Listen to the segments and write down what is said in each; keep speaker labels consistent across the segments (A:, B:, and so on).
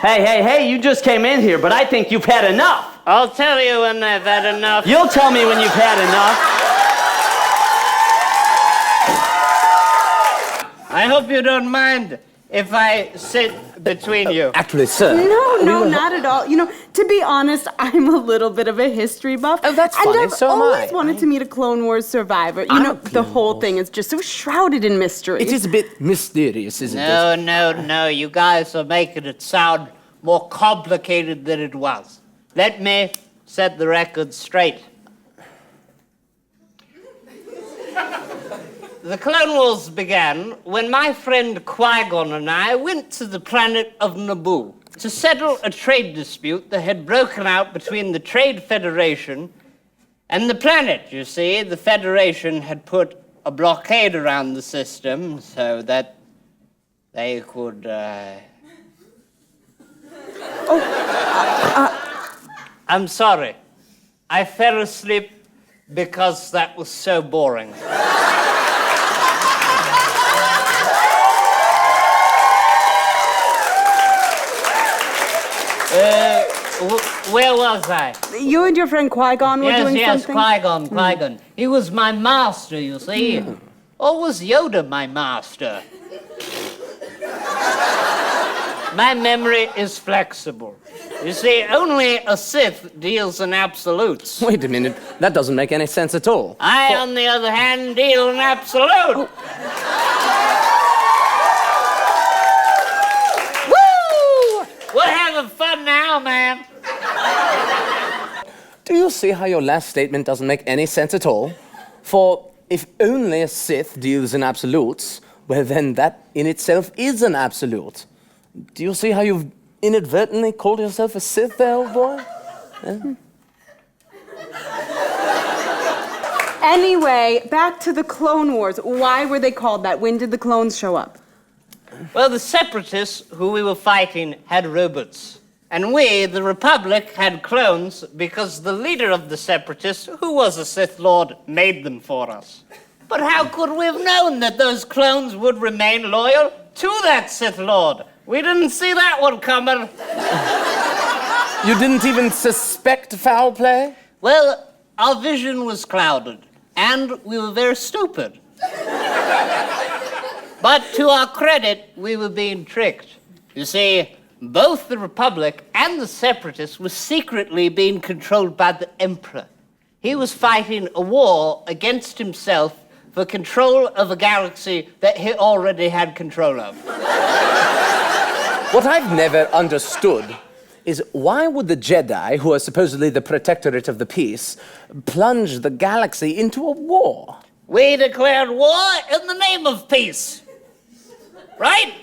A: Hey, you just came in here, but I think you've had enough.
B: I'll tell you when I've had enough.
A: You'll tell me when you've had enough.
B: I hope you don't mind if I sit between you.
C: Actually, sir.
D: No, not at all. You know, to be honest, I'm a little bit of a history buff.
C: Oh, that's funny.
D: And I've
C: So am I.
D: always wanted to meet a Clone Wars survivor. You know, the whole thing is just so shrouded in mystery.
C: It is a bit mysterious, isn't it?
B: No. You guys are making it sound more complicated than it was. Let me set the record straight. The Clone Wars began when my friend Qui-Gon and I went to the planet of Naboo to settle a trade dispute that had broken out between the Trade Federation and the planet. You see, the Federation had put a blockade around the system so that they could, I'm sorry. I fell asleep because that was so boring. Where was I?
D: You and your friend Qui-Gon were doing something?
B: Qui-Gon. He was my master, you see. Or was Yoda my master? My memory is flexible. You see, only a Sith deals in absolutes.
C: Wait a minute. That doesn't make any sense at all.
B: I, on the other hand, deal in absolute. Woo! We're having fun now, man.
C: Do you see how your last statement doesn't make any sense at all? For if only a Sith deals in absolutes, well then that in itself is an absolute. Do you see how you've inadvertently called yourself a Sith there, old boy? Yeah?
D: Anyway, back to the Clone Wars. Why were they called that? When did the clones show up?
B: Well, the Separatists who we were fighting had robots. And we, the Republic, had clones because the leader of the Separatists, who was a Sith Lord, made them for us. But how could we have known that those clones would remain loyal to that Sith Lord? We didn't see that one coming.
C: You didn't even suspect foul play?
B: Well, our vision was clouded, and we were very stupid. But to our credit, we were being tricked. You see, both the Republic and the Separatists were secretly being controlled by the Emperor. He was fighting a war against himself for control of a galaxy that he already had control of.
C: What I've never understood is why would the Jedi, who are supposedly the protectorate of the peace, plunge the galaxy into a war?
B: We declared war in the name of peace. Right?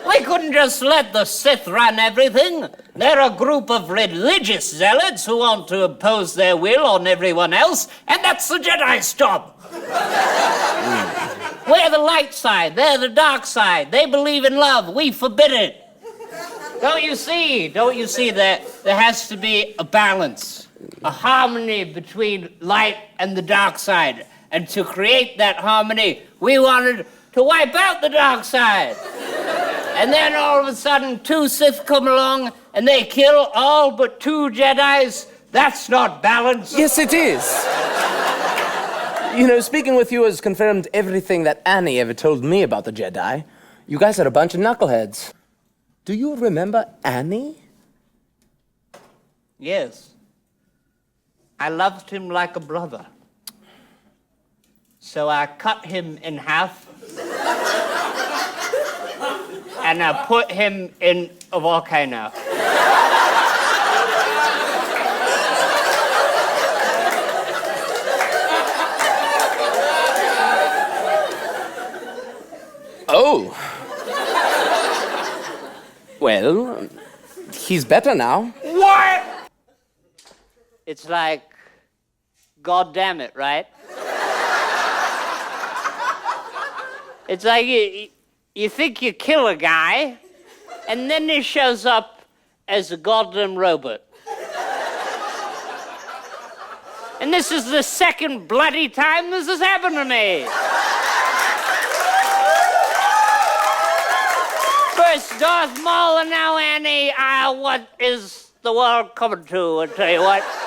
B: We couldn't just let the Sith run everything. They're a group of religious zealots who want to impose their will on everyone else, and that's the Jedi's job. We're the light side, they're the dark side. They believe in love, we forbid it. Don't you see that there has to be a balance, a harmony between light and the dark side. And to create that harmony, we wanted to wipe out the dark side. And then all of a sudden, 2 Sith come along and they kill all but 2 Jedis. That's not balance.
C: Yes, it is. You know, speaking with you has confirmed everything that Annie ever told me about the Jedi. You guys are a bunch of knuckleheads. Do you remember Annie?
B: Yes. I loved him like a brother. So I cut him in half. And I put him in a volcano.
C: Oh. Well, he's better now.
B: What? It's like, God damn it, right? It's like you think you kill a guy, and then he shows up as a goddamn robot. And this is the second bloody time this has happened to me. it's Darth Maul, and now, Annie, what is the world coming to? I tell you what.